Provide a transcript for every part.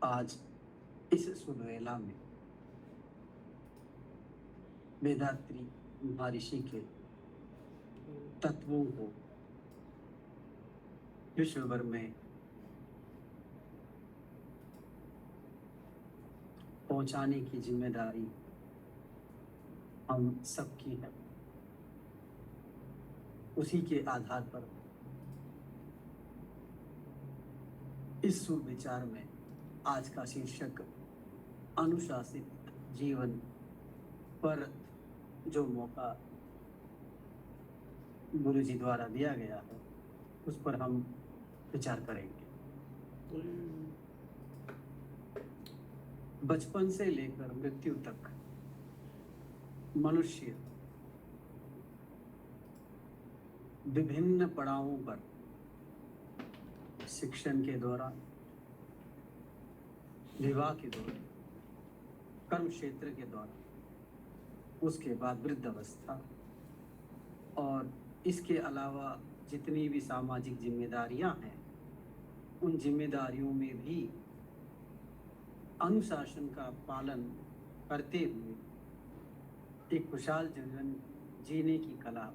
आज इस शुभ वेला में वेदात्री महर्षि के तत्वों को विश्व भर में पहुंचाने की जिम्मेदारी हम सबकी है। उसी के आधार पर इस शुभ विचार में आज का शीर्षक अनुशासित जीवन पर जो मौका गुरु जी द्वारा दिया गया है उस पर हम विचार करेंगे। बचपन से लेकर मृत्यु तक मनुष्य विभिन्न पड़ावों पर शिक्षण के द्वारा, विवाह के द्वारा, कर्म क्षेत्र के द्वारा, उसके बाद वृद्धावस्था और इसके अलावा जितनी भी सामाजिक जिम्मेदारियां हैं उन जिम्मेदारियों में भी अनुशासन का पालन करते हुए एक खुशहाल जीवन जीने की कला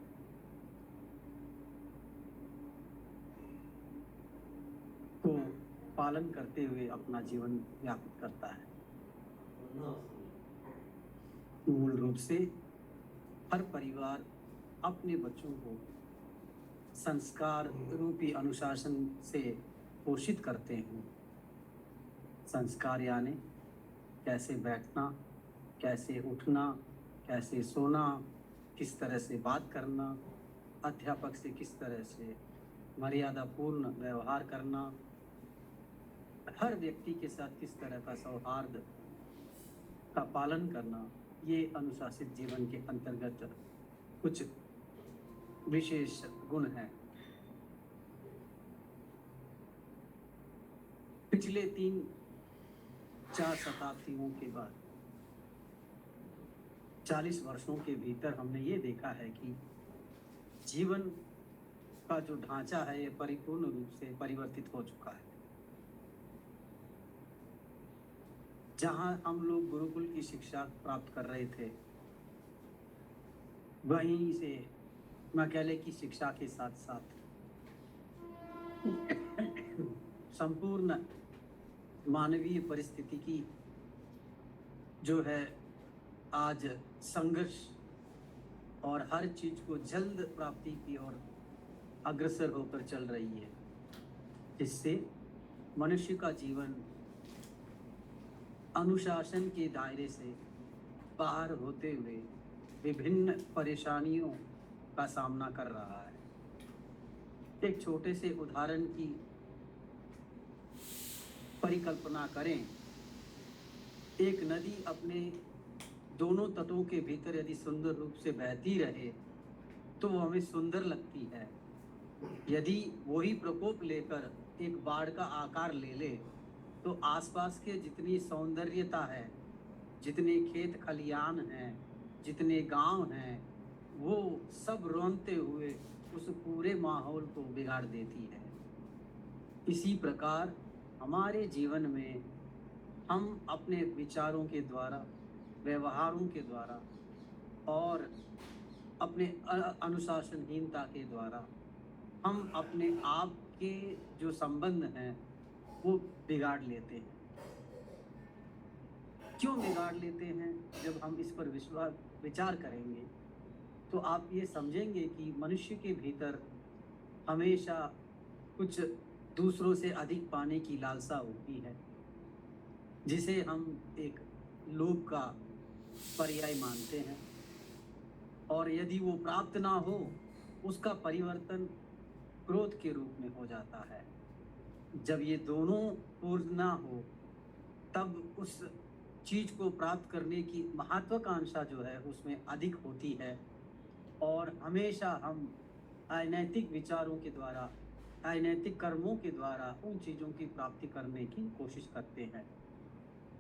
को पालन करते हुए अपना जीवन यापित करता है। मूल रूप से हर परिवार अपने बच्चों को संस्कार रूपी अनुशासन से पोषित करते हैं। संस्कार यानी कैसे बैठना, कैसे उठना, कैसे सोना, किस तरह से बात करना, अध्यापक से किस तरह से मर्यादापूर्ण व्यवहार करना, हर व्यक्ति के साथ किस तरह का सौहार्द का पालन करना, ये अनुशासित जीवन के अंतर्गत कुछ विशेष गुण हैं। पिछले 3-4 शताब्दियों के बाद 40 वर्षों के भीतर हमने ये देखा है कि जीवन का जो ढांचा है ये परिपूर्ण रूप से परिवर्तित हो चुका है। जहां हम लोग गुरुकुल की शिक्षा प्राप्त कर रहे थे वहीं से मैकेले की शिक्षा के साथ साथ संपूर्ण मानवीय परिस्थिति की जो है आज संघर्ष और हर चीज को जल्द प्राप्ति की ओर अग्रसर होकर चल रही है, जिससे मनुष्य का जीवन अनुशासन के दायरे से बाहर होते हुए विभिन्न परेशानियों का सामना कर रहा है। एक छोटे से उदाहरण की परिकल्पना करें। एक नदी अपने दोनों तटों के भीतर यदि सुंदर रूप से बहती रहे तो वो हमें सुंदर लगती है। यदि वही प्रकोप लेकर एक बाढ़ का आकार ले ले तो आसपास के जितनी सौंदर्यता है, जितने खेत खलियान हैं, जितने गांव हैं, वो सब रोंदते हुए उस पूरे माहौल को बिगाड़ देती है। इसी प्रकार हमारे जीवन में हम अपने विचारों के द्वारा, व्यवहारों के द्वारा और अपने अनुशासनहीनता के द्वारा हम अपने आप के जो संबंध हैं वो बिगाड़ लेते हैं। क्यों बिगाड़ लेते हैं? जब हम इस पर विचार करेंगे तो आप ये समझेंगे कि मनुष्य के भीतर हमेशा कुछ दूसरों से अधिक पाने की लालसा होती है, जिसे हम एक लोभ का पर्याय मानते हैं। और यदि वो प्राप्त ना हो उसका परिवर्तन क्रोध के रूप में हो जाता है। जब ये दोनों पूर्ण ना हो तब उस चीज को प्राप्त करने की महत्वाकांक्षा जो है उसमें अधिक होती है और हमेशा हम अनैतिक विचारों के द्वारा, अनैतिक कर्मों के द्वारा उन चीज़ों की प्राप्ति करने की कोशिश करते हैं,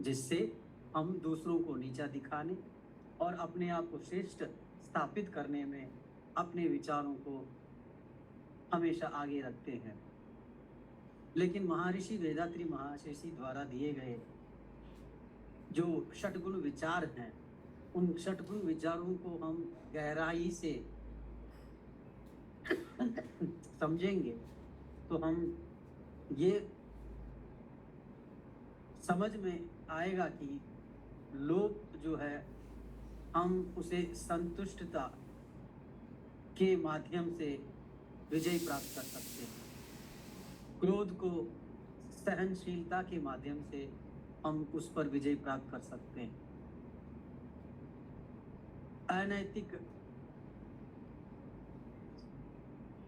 जिससे हम दूसरों को नीचा दिखाने और अपने आप को श्रेष्ठ स्थापित करने में अपने विचारों को हमेशा आगे रखते हैं। लेकिन महर्षि वेदात्री महाशेषी द्वारा दिए गए जो षटगुण विचार हैं, उन षटगुण विचारों को हम गहराई से समझेंगे तो हम ये समझ में आएगा कि लोभ जो है हम उसे संतुष्टता के माध्यम से विजय प्राप्त कर सकते हैं। क्रोध को सहनशीलता के माध्यम से हम उस पर विजय प्राप्त कर सकते हैं। अनैतिक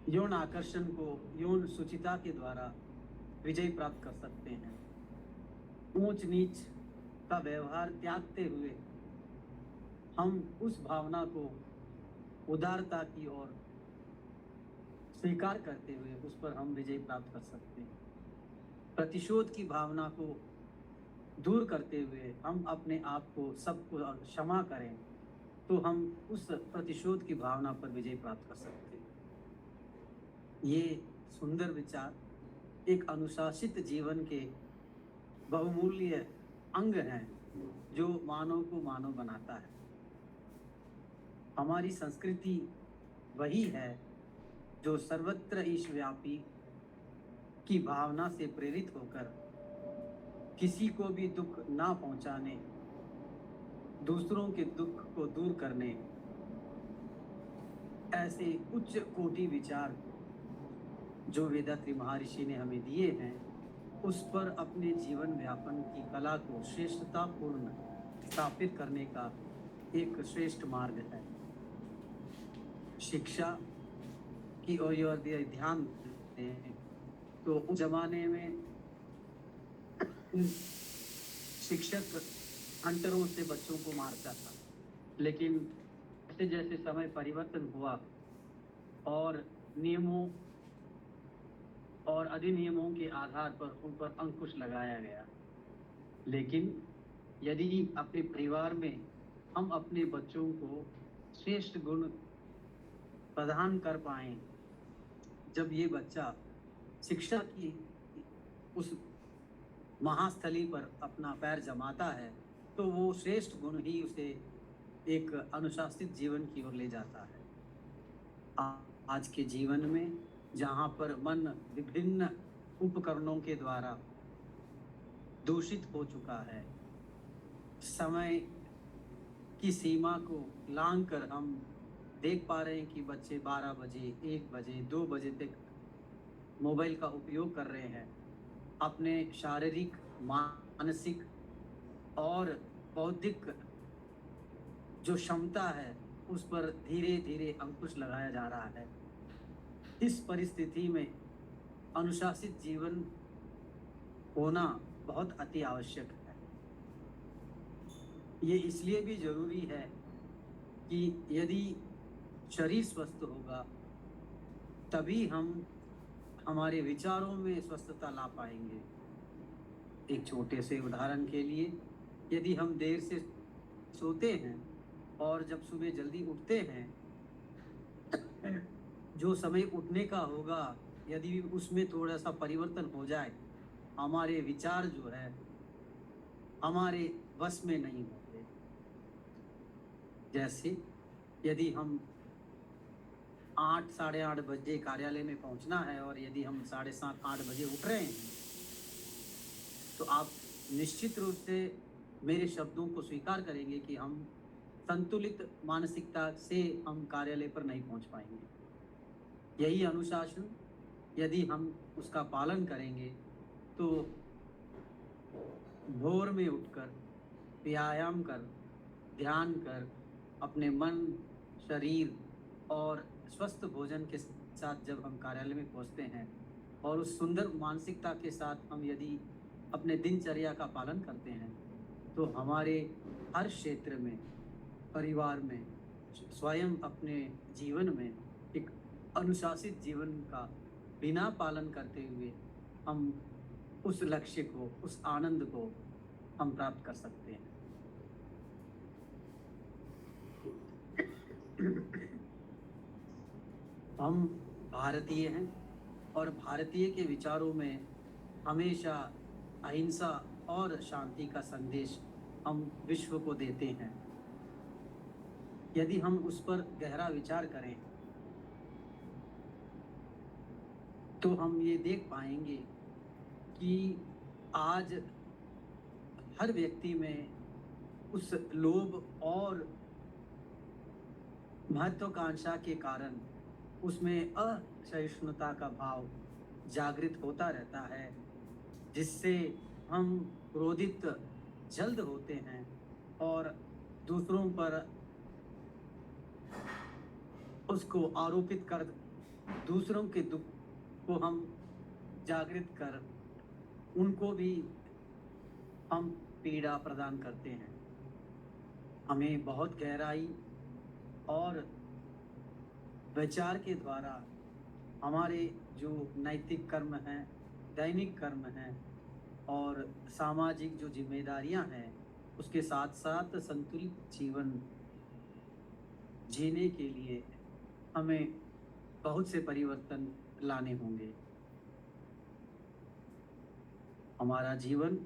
यौन आकर्षण को यौन सुचिता के द्वारा विजय प्राप्त कर सकते हैं। ऊंच नीच का व्यवहार त्यागते हुए हम उस भावना को उदारता की ओर स्वीकार करते हुए उस पर हम विजय प्राप्त कर सकते हैं। प्रतिशोध की भावना को दूर करते हुए हम अपने आप को सबको क्षमा करें तो हम उस प्रतिशोध की भावना पर विजय प्राप्त कर सकते हैं। ये सुंदर विचार एक अनुशासित जीवन के बहुमूल्य अंग हैं जो मानव को मानव बनाता है। हमारी संस्कृति वही है जो सर्वत्र ईशव्यापी की भावना से प्रेरित होकर किसी को भी दुख ना पहुंचाने, दूसरों के दुख को दूर करने, ऐसे उच्च कोटि विचार जो वेदात्री महर्षि ने हमें दिए हैं, उस पर अपने जीवन व्यापन की कला को श्रेष्ठतापूर्ण स्थापित करने का एक श्रेष्ठ मार्ग है। शिक्षा की ओर ध्यान दें तो उस जमाने में शिक्षक हंटरों से बच्चों को मारता था, लेकिन जैसे जैसे समय परिवर्तन हुआ और नियमों और अधिनियमों के आधार पर उन पर अंकुश लगाया गया। लेकिन यदि अपने परिवार में हम अपने बच्चों को श्रेष्ठ गुण प्रदान कर पाएं, जब ये बच्चा शिक्षा की उस महास्थली पर अपना पैर जमाता है तो वो श्रेष्ठ गुण ही उसे एक अनुशासित जीवन की ओर ले जाता है। आज के जीवन में जहाँ पर मन विभिन्न उपकरणों के द्वारा दूषित हो चुका है, समय की सीमा को लांघकर हम देख पा रहे हैं कि बच्चे 12 बजे, 1 बजे, 2 बजे तक मोबाइल का उपयोग कर रहे हैं। अपने शारीरिक, मानसिक और बौद्धिक जो क्षमता है उस पर धीरे धीरे अंकुश लगाया जा रहा है। इस परिस्थिति में अनुशासित जीवन होना बहुत अति आवश्यक है। ये इसलिए भी जरूरी है कि यदि शरीर स्वस्थ होगा तभी हम हमारे विचारों में स्वस्थता ला पाएंगे। एक छोटे से उदाहरण के लिए, यदि हम देर से सोते हैं और जब सुबह जल्दी उठते हैं, जो समय उठने का होगा यदि उसमें थोड़ा सा परिवर्तन हो जाए, हमारे विचार जो है हमारे वश में नहीं होते। जैसे यदि हम 8 साढ़े 8 बजे कार्यालय में पहुंचना है और यदि हम 7:30 8 बजे उठ रहे हैं तो आप निश्चित रूप से मेरे शब्दों को स्वीकार करेंगे कि हम संतुलित मानसिकता से हम कार्यालय पर नहीं पहुंच पाएंगे। यही अनुशासन यदि हम उसका पालन करेंगे तो भोर में उठकर व्यायाम कर, ध्यान कर, अपने मन, शरीर और स्वस्थ भोजन के साथ जब हम कार्यालय में पहुंचते हैं और उस सुंदर मानसिकता के साथ हम यदि अपने दिनचर्या का पालन करते हैं तो हमारे हर क्षेत्र में, परिवार में, स्वयं अपने जीवन में एक अनुशासित जीवन का बिना पालन करते हुए हम उस लक्ष्य को, उस आनंद को हम प्राप्त कर सकते हैं। हम भारतीय हैं और भारतीय के विचारों में हमेशा अहिंसा और शांति का संदेश हम विश्व को देते हैं। यदि हम उस पर गहरा विचार करें तो हम ये देख पाएंगे कि आज हर व्यक्ति में उस लोभ और महत्वाकांक्षा के कारण उसमें असहिष्णुता का भाव जागृत होता रहता है, जिससे हम क्रोधित जल्द होते हैं और दूसरों पर उसको आरोपित कर दूसरों के दुख को हम जागृत कर उनको भी हम पीड़ा प्रदान करते हैं। हमें बहुत गहराई और विचार के द्वारा हमारे जो नैतिक कर्म हैं, दैनिक कर्म हैं और सामाजिक जो जिम्मेदारियां हैं, उसके साथ साथ संतुलित जीवन जीने के लिए हमें बहुत से परिवर्तन लाने होंगे। हमारा जीवन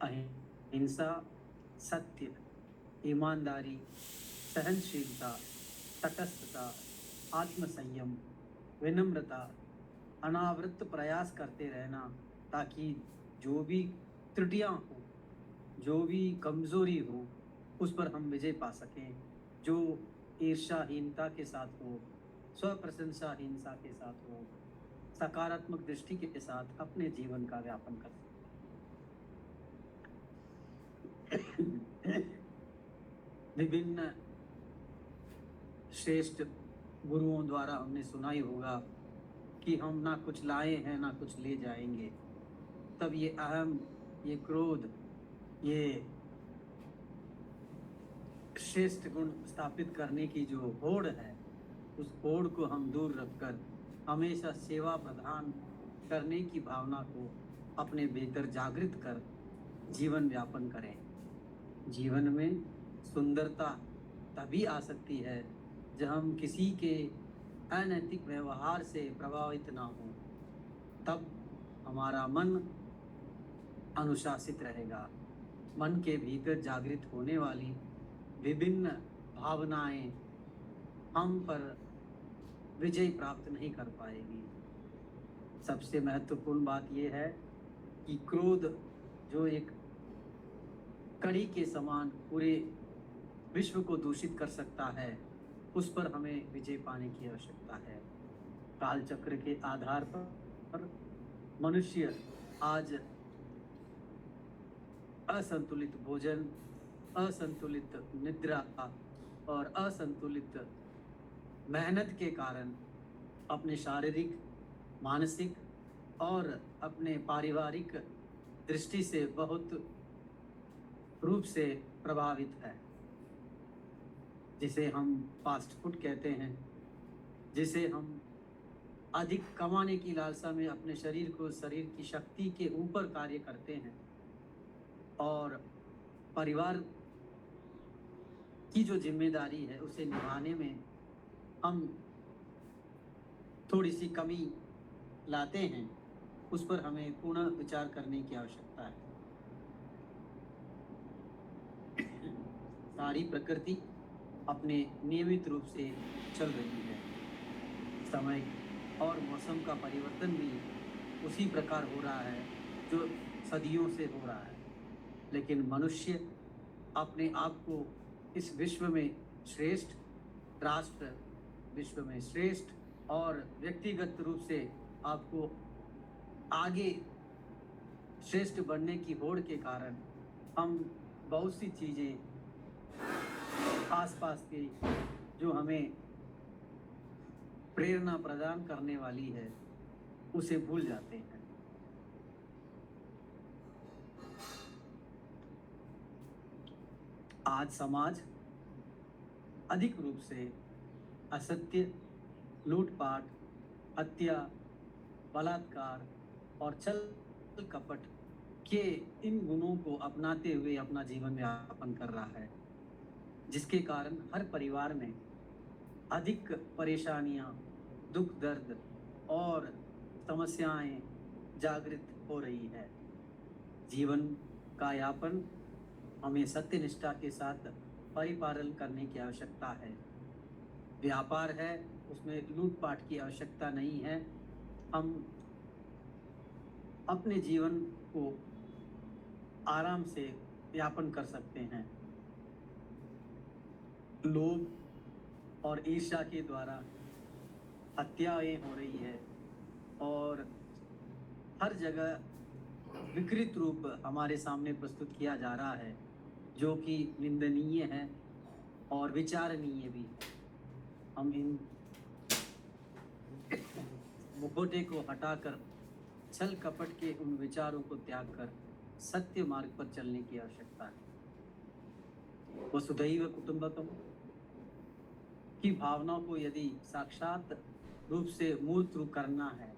अहिंसा, सत्य, ईमानदारी, सहनशीलता, तटस्थता, आत्मसंयम, विनम्रता, अनावृत प्रयास करते रहना, ताकि जो भी त्रुटियां हो, जो भी कमजोरी हो, उस पर हम विजय पा सकें। जो ईर्ष्याहीनता के साथ हो, स्वप्रशंसाहीनता के साथ हो, सकारात्मक दृष्टि के साथ अपने जीवन का व्यापन कर सकें। विभिन्न श्रेष्ठ गुरुओं द्वारा हमने सुना ही होगा कि हम ना कुछ लाए हैं ना कुछ ले जाएंगे। तब ये अहम, ये क्रोध, ये श्रेष्ठ गुण स्थापित करने की जो होड़ है, उस होड़ को हम दूर रखकर हमेशा सेवा प्रदान करने की भावना को अपने भीतर जागृत कर जीवन व्यापन करें। जीवन में सुंदरता तभी आ सकती है जब हम किसी के अनैतिक व्यवहार से प्रभावित ना हो, तब हमारा मन अनुशासित रहेगा। मन के भीतर जागृत होने वाली विभिन्न भावनाएं हम पर विजय प्राप्त नहीं कर पाएगी। सबसे महत्वपूर्ण बात यह है कि क्रोध जो एक कड़ी के समान पूरे विश्व को दूषित कर सकता है, उस पर हमें विजय पाने की आवश्यकता है। काल चक्र के आधार पर मनुष्य आज असंतुलित भोजन, असंतुलित निद्रा और असंतुलित मेहनत के कारण अपने शारीरिक, मानसिक और अपने पारिवारिक दृष्टि से बहुत रूप से प्रभावित है, जिसे हम फास्ट फूड कहते हैं, जिसे हम अधिक कमाने की लालसा में अपने शरीर की शक्ति के ऊपर कार्य करते हैं और परिवार की जो जिम्मेदारी है उसे निभाने में हम थोड़ी सी कमी लाते हैं। उस पर हमें पुनः विचार करने की आवश्यकता है। सारी प्रकृति अपने नियमित रूप से चल रही है। समय और मौसम का परिवर्तन भी उसी प्रकार हो रहा है जो सदियों से हो रहा है, लेकिन मनुष्य अपने आप को इस विश्व में श्रेष्ठ, राष्ट्र विश्व में श्रेष्ठ और व्यक्तिगत रूप से आपको आगे श्रेष्ठ बनने की होड़ के कारण हम बहुत सी चीज़ें आसपास की जो हमें प्रेरणा प्रदान करने वाली है उसे भूल जाते हैं। आज समाज अधिक रूप से असत्य, लूटपाट, हत्या, बलात्कार और छल कपट के इन गुणों को अपनाते हुए अपना जीवन यापन कर रहा है, जिसके कारण हर परिवार में अधिक परेशानियां, दुख दर्द और समस्याएं जागृत हो रही है। जीवन का यापन हमें सत्यनिष्ठा के साथ परिपालन करने की आवश्यकता है। व्यापार है, उसमें लूट-पाट की आवश्यकता नहीं है। हम अपने जीवन को आराम से यापन कर सकते हैं। लोभ और ईर्ष्या के द्वारा हत्याएं हो रही है और हर जगह विकृत रूप हमारे सामने प्रस्तुत किया जा रहा है, जो कि निंदनीय है और विचारणीय भी है। हम इन मुखौटे को हटाकर छल कपट के उन विचारों को त्याग कर सत्य मार्ग पर चलने की आवश्यकता है। वसुधैव कुटुंबकम की भावनाओं को यदि साक्षात रूप से मूर्त रूप करना है,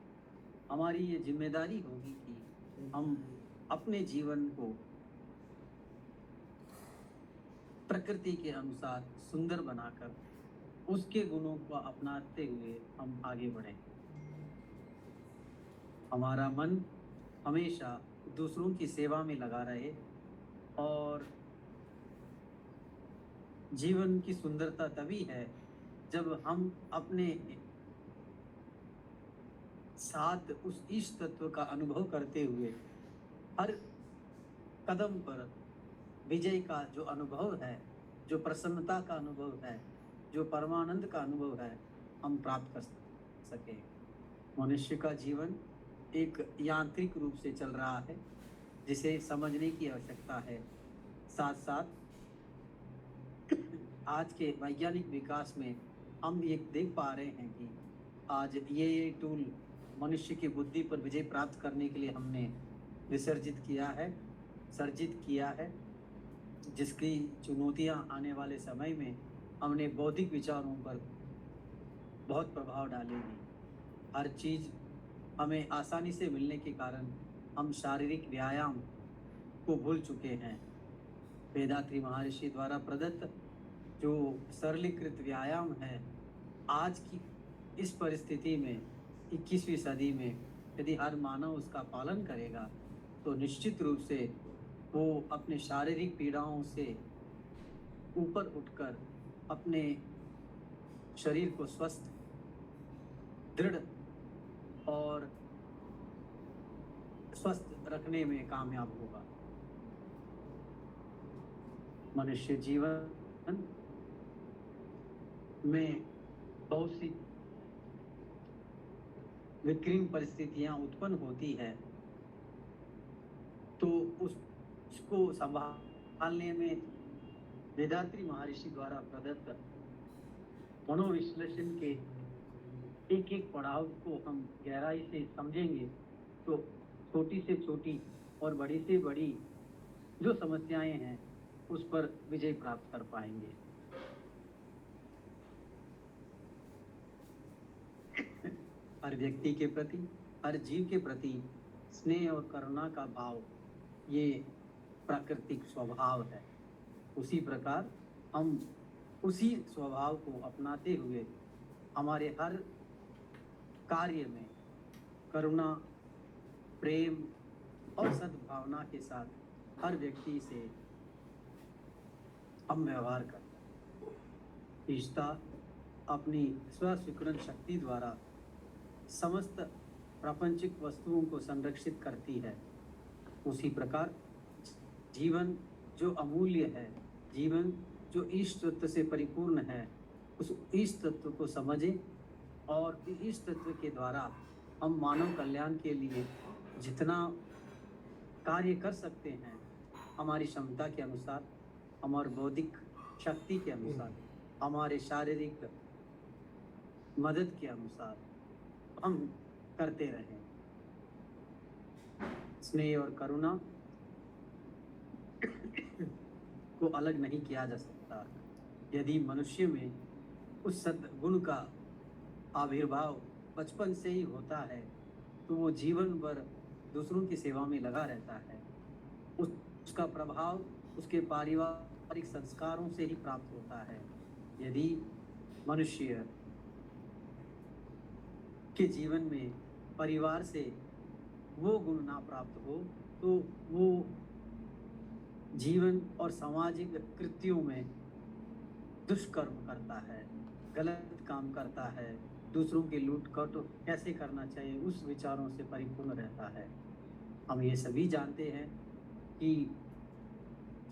हमारी ये जिम्मेदारी होगी कि हम अपने जीवन को प्रकृति के अनुसार सुंदर बनाकर उसके गुणों को अपनाते हुए हम आगे बढ़ें। हमारा मन हमेशा दूसरों की सेवा में लगा रहे और जीवन की सुंदरता तभी है जब हम अपने साथ उस ईश तत्व का अनुभव करते हुए हर कदम पर विजय का जो अनुभव है, जो प्रसन्नता का अनुभव है, जो परमानंद का अनुभव है, हम प्राप्त कर सके। मनुष्य का जीवन एक यांत्रिक रूप से चल रहा है, जिसे समझने की आवश्यकता है। साथ साथ आज के वैज्ञानिक विकास में हम ये देख पा रहे हैं कि आज ये टूल मनुष्य की बुद्धि पर विजय प्राप्त करने के लिए हमने सर्जित किया है, जिसकी चुनौतियां आने वाले समय में हमने बौद्धिक विचारों पर बहुत प्रभाव डालेगी। हर चीज़ हमें आसानी से मिलने के कारण हम शारीरिक व्यायाम को भूल चुके हैं। वेदात्री महर्षि द्वारा प्रदत्त जो सरलीकृत व्यायाम है, आज की इस परिस्थिति में 21वीं सदी में यदि हर मानव उसका पालन करेगा तो निश्चित रूप से वो अपने शारीरिक पीड़ाओं से ऊपर उठकर अपने शरीर को स्वस्थ, दृढ़ और स्वस्थ रखने में कामयाब होगा। मनुष्य जीवन में बहुत सी विकृत परिस्थितियां उत्पन्न होती है, तो उसको संभालने में वेदात्री महर्षि द्वारा प्रदत्त मनोविश्लेषण के एक एक पड़ाव को हम गहराई से समझेंगे तो छोटी से छोटी और बड़ी से बड़ी जो समस्याएं हैं उस पर विजय प्राप्त कर पाएंगे। हर व्यक्ति के प्रति, हर जीव के प्रति स्नेह और करुणा का भाव ये प्राकृतिक स्वभाव है। उसी प्रकार हम उसी स्वभाव को अपनाते हुए हमारे हर कार्य में करुणा, प्रेम और सद्भावना के साथ हर व्यक्ति से हम व्यवहार करते हैं। ईशता अपनी स्वस्वीकरण शक्ति द्वारा समस्त प्रापंचिक वस्तुओं को संरक्षित करती है। उसी प्रकार जीवन जो अमूल्य है, जीवन जो ईश तत्व से परिपूर्ण है, उस ईश तत्व को समझें और ईश तत्व के द्वारा हम मानव कल्याण के लिए जितना कार्य कर सकते हैं, हमारी क्षमता के अनुसार, हमारी बौद्धिक शक्ति के अनुसार, हमारे शारीरिक मदद के अनुसार हम करते रहें। स्नेह और करुणा को अलग नहीं किया जा सकता। यदि मनुष्य में उस सद्गुण का आविर्भाव बचपन से ही होता है तो वो जीवन भर दूसरों की सेवा में लगा रहता है। उसका प्रभाव उसके पारिवारिक संस्कारों से ही प्राप्त होता है। यदि मनुष्य के जीवन में परिवार से वो गुण ना प्राप्त हो तो वो जीवन और सामाजिक कृत्यों में दुष्कर्म करता है, गलत काम करता है, दूसरों की लूट-कट कैसे करना चाहिए उस विचारों से परिपूर्ण रहता है। हम ये सभी जानते हैं कि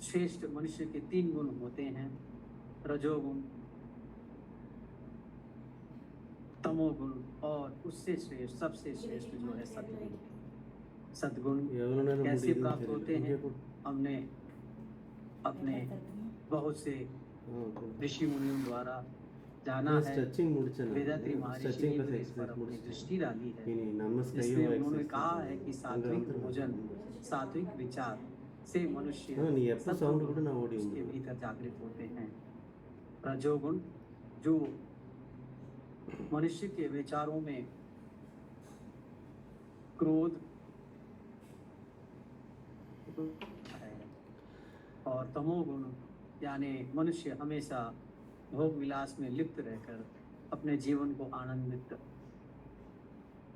श्रेष्ठ मनुष्य के 3 गुण होते हैं, रजोगुण, तमोगुण और उससे श्रेष्ठ सबसे श्रेष्ठ जो है सद्गुण। सद्गुण कैसे प्राप्त होते हैं? हमने अपने बहुत से ऋषि मुनियों द्वारा जाना है। वेदात्री महर्षि ने तो इस पर अपनी दृष्टि डाली है, जिसमें उन्होंने कहा है कि सात्विक भोजन, सात्विक विचार से मनुष्य सद्गुण उसके भीतर जागृत होते हैं। रजोगुण जो मनुष्य के विचारों में क्रोध है, और तमोगुण यानी मनुष्य हमेशा भोग विलास में लिप्त रहकर अपने जीवन को आनंदित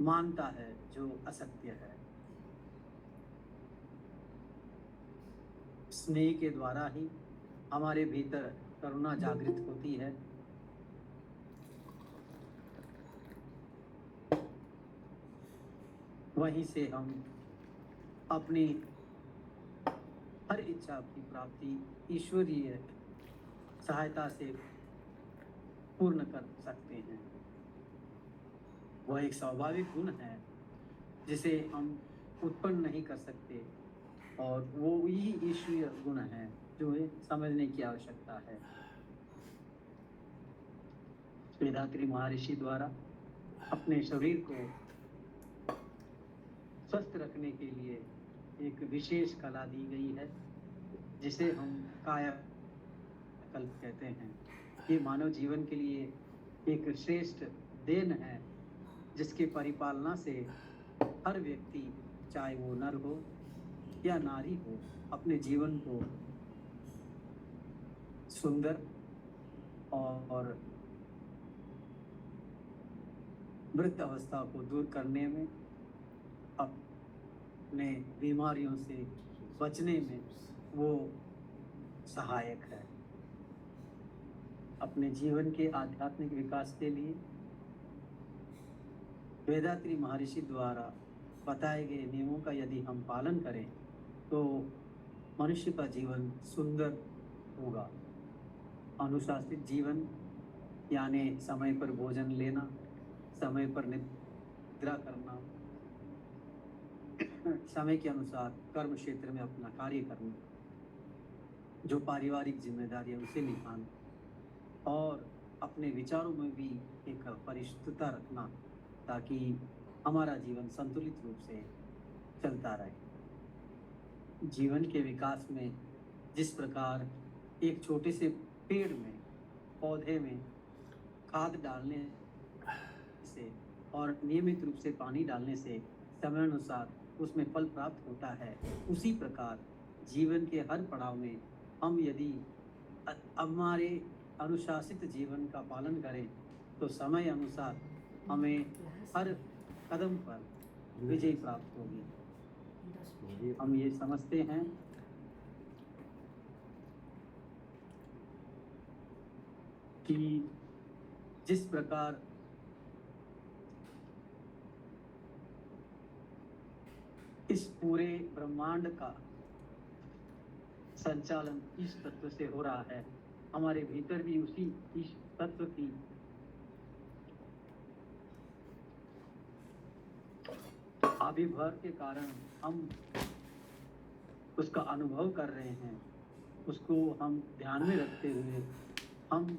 मानता है, जो असत्य है। स्नेह के द्वारा ही हमारे भीतर करुणा जागृत होती है। वहीं से हम अपनी हर इच्छा की प्राप्ति ईश्वरीय सहायता से पूर्ण कर सकते हैं। वह एक स्वाभाविक गुण है जिसे हम उत्पन्न नहीं कर सकते, और वो ही ईश्वरीय गुण है जो समझने की आवश्यकता है। वेदात्री महर्षि द्वारा अपने शरीर को स्वस्थ रखने के लिए एक विशेष कला दी गई है, जिसे हम कायाकल्प कहते हैं। ये मानव जीवन के लिए एक श्रेष्ठ देन है, जिसके परिपालना से हर व्यक्ति, चाहे वो नर हो या नारी हो, अपने जीवन को सुंदर और वृद्ध अवस्था को दूर करने में, अपने बीमारियों से बचने में वो सहायक है। अपने जीवन के आध्यात्मिक विकास के लिए वेदात्री महर्षि द्वारा बताए गए नियमों का यदि हम पालन करें तो मनुष्य का जीवन सुंदर होगा। अनुशासित जीवन यानी समय पर भोजन लेना, समय पर निद्रा करना, समय के अनुसार कर्म क्षेत्र में अपना कार्य करना, जो पारिवारिक जिम्मेदारियां उसे निभाना, और अपने विचारों में भी एक परिशुद्धता रखना, ताकि हमारा जीवन संतुलित रूप से चलता रहे। जीवन के विकास में जिस प्रकार एक छोटे से पेड़ में, पौधे में खाद डालने से और नियमित रूप से पानी डालने से समय अनुसार उसमें फल प्राप्त होता है, उसी प्रकार जीवन के हर पड़ाव में हम यदि हमारे अनुशासित जीवन का पालन करें तो समय अनुसार हमें हर कदम पर विजय प्राप्त होगी। हम ये समझते हैं कि जिस प्रकार इस पूरे ब्रह्मांड का संचालन इस तत्व से हो रहा है, हमारे भीतर भी उसी इस तत्व की आविर्भाव के कारण हम उसका अनुभव कर रहे हैं। उसको हम ध्यान में रखते हुए हम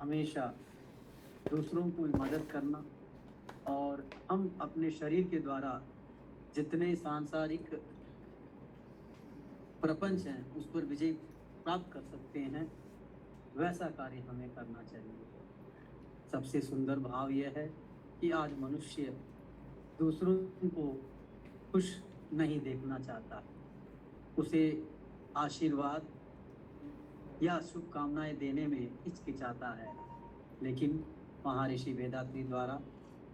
हमेशा दूसरों को मदद करना, और हम अपने शरीर के द्वारा जितने सांसारिक प्रपंच हैं उस पर विजय प्राप्त कर सकते हैं, वैसा कार्य हमें करना चाहिए। सबसे सुंदर भाव यह है कि आज मनुष्य दूसरों को खुश नहीं देखना चाहता, उसे आशीर्वाद या शुभकामनाएं देने में हिचकिचाता है। लेकिन महर्षि वेदात्री द्वारा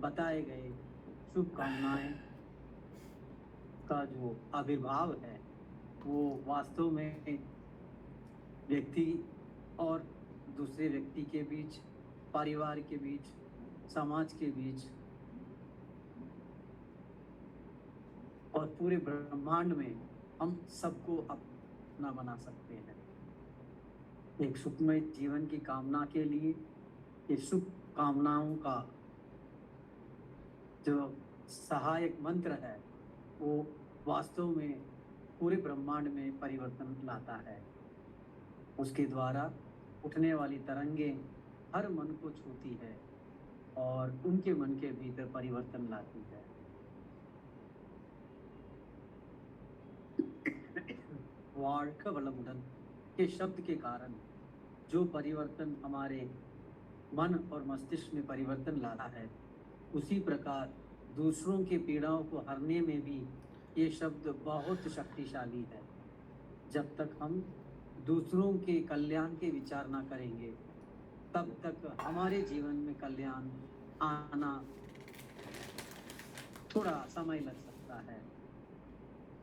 बताए गए शुभकामनाएं का जो आविर्भाव है वो वास्तव में व्यक्ति और दूसरे व्यक्ति के बीच, परिवार के बीच, समाज के बीच और पूरे ब्रह्मांड में हम सबको अपना बना सकते हैं। एक सुखमय जीवन की कामना के लिए ये शुभ कामनाओं का जो सहायक मंत्र है वो वास्तव में पूरे ब्रह्मांड में परिवर्तन लाता है। उसके द्वारा उठने वाली तरंगें हर मन को छूती है और उनके मन के भीतर परिवर्तन लाती है। वार्कवलमुदन के शब्द के कारण जो परिवर्तन हमारे मन और मस्तिष्क में परिवर्तन लाता है, उसी प्रकार दूसरों के पीड़ाओं को हरने में भी ये शब्द बहुत शक्तिशाली है। जब तक हम दूसरों के कल्याण के विचार ना करेंगे, तब तक हमारे जीवन में कल्याण आना थोड़ा समय लग सकता है।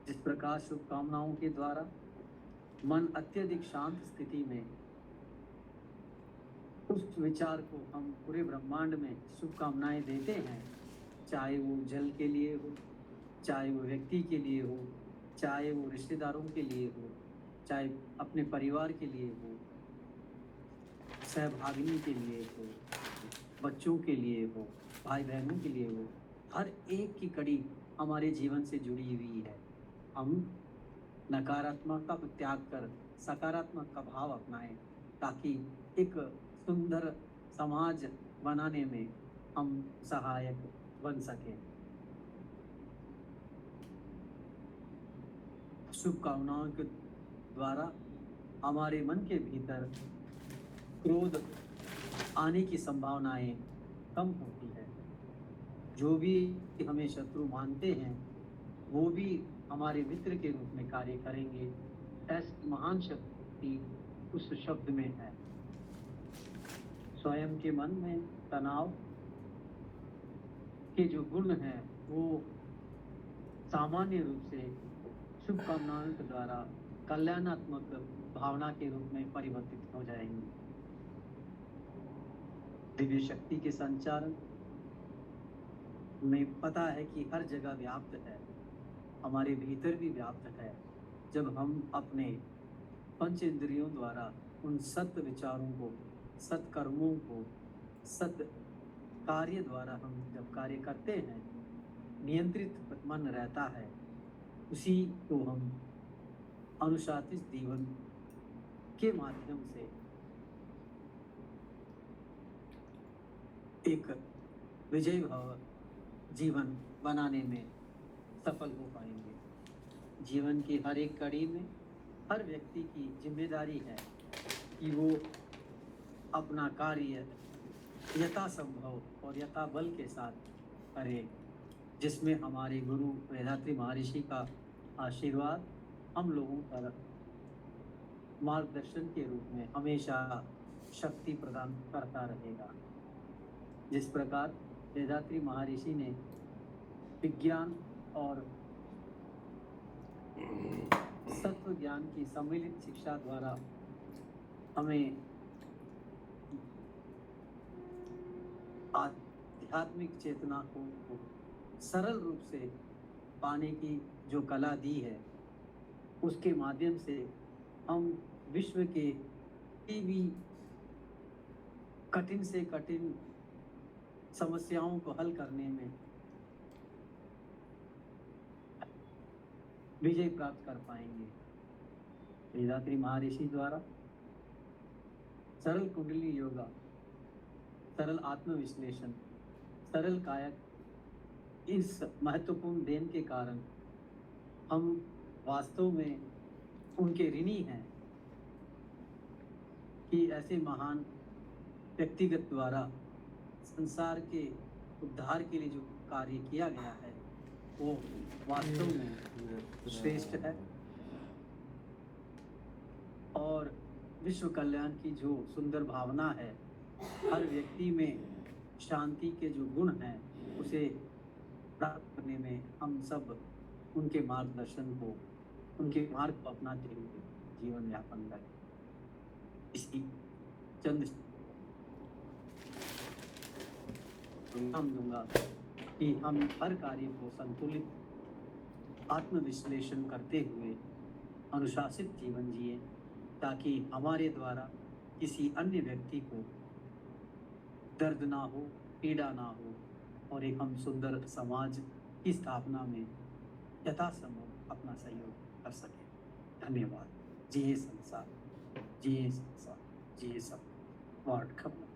जिस प्रकार शुभकामनाओं के द्वारा मन अत्यधिक शांत स्थिति में उस विचार को हम पूरे ब्रह्मांड में शुभकामनाएं देते हैं, चाहे वो जल के लिए हो, चाहे वो व्यक्ति के लिए हो, चाहे वो रिश्तेदारों के लिए हो, चाहे अपने परिवार के लिए हो, सहभागिनी के लिए हो, बच्चों के लिए हो, भाई बहनों के लिए हो, हर एक की कड़ी हमारे जीवन से जुड़ी हुई है। हम नकारात्मकता को त्याग कर सकारात्मक का भाव अपनाएं ताकि एक सुंदर समाज बनाने में हम सहायक बन सकें। शुभकामनाओं के द्वारा हमारे मन के भीतर क्रोध आने की संभावनाएं कम होती है। जो भी हमें शत्रु मानते हैं वो भी हमारे मित्र के रूप में कार्य करेंगे। ऐसी महान शक्ति उस शब्द में है। स्वयं के मन में तनाव के जो गुण हैं वो सामान्य रूप से शुभकामनाओं के द्वारा कल्याणात्मक भावना के रूप में परिवर्तित हो जाएंगे। दिव्य शक्ति के संचार में पता है कि हर जगह व्याप्त है, हमारे भीतर भी व्याप्त है। जब हम अपने पंच इंद्रियों द्वारा उन सत्य विचारों को, सत्कर्मों को, सत्य कार्य द्वारा हम जब कार्य करते हैं, नियंत्रित मन रहता है, उसी को हम अनुशासित जीवन के माध्यम से एक विजय भाव जीवन बनाने में सफल हो पाएंगे। जीवन की हर एक कड़ी में हर व्यक्ति की जिम्मेदारी है कि वो अपना कार्य यथासंभव और यथाबल के साथ करे, जिसमें हमारे गुरु वेदात्री महर्षि का आशीर्वाद हम लोगों पर मार्गदर्शन के रूप में हमेशा शक्ति प्रदान करता रहेगा। जिस प्रकार वेदात्री महर्षि ने विज्ञान और सत्व ज्ञान की सम्मिलित शिक्षा द्वारा हमें आध्यात्मिक चेतना को सरल रूप से पाने की जो कला दी है, उसके माध्यम से हम विश्व के भी कठिन से कठिन समस्याओं को हल करने में विजय प्राप्त कर पाएंगे। वेदात्री महर्षि द्वारा सरल कुंडली योगा, सरल आत्मविश्लेषण, सरल कायक, इस महत्वपूर्ण देन के कारण हम वास्तव में उनके ऋणी हैं कि ऐसे महान व्यक्तिगत द्वारा संसार के उद्धार के लिए जो कार्य किया गया है वो वास्तव में श्रेष्ठ है। और विश्व कल्याण की जो सुंदर भावना है, हर व्यक्ति में शांति के जो गुण हैं उसे प्राप्त करने में हम सब उनके मार्गदर्शन को, उनके मार्ग को अपनाते हुए जीवन यापन करें। इसकी चंद सुझाव दूंगा कि हम हर कार्य को संतुलित आत्मविश्लेषण करते हुए अनुशासित जीवन जिए, ताकि हमारे द्वारा किसी अन्य व्यक्ति को दर्द ना हो, पीड़ा ना हो और एक हम सुंदर समाज की स्थापना में यथासंभव अपना सहयोग कर सकें। धन्यवाद। जिए संसार, जिए संसार, जिए सब वार्ड खबर।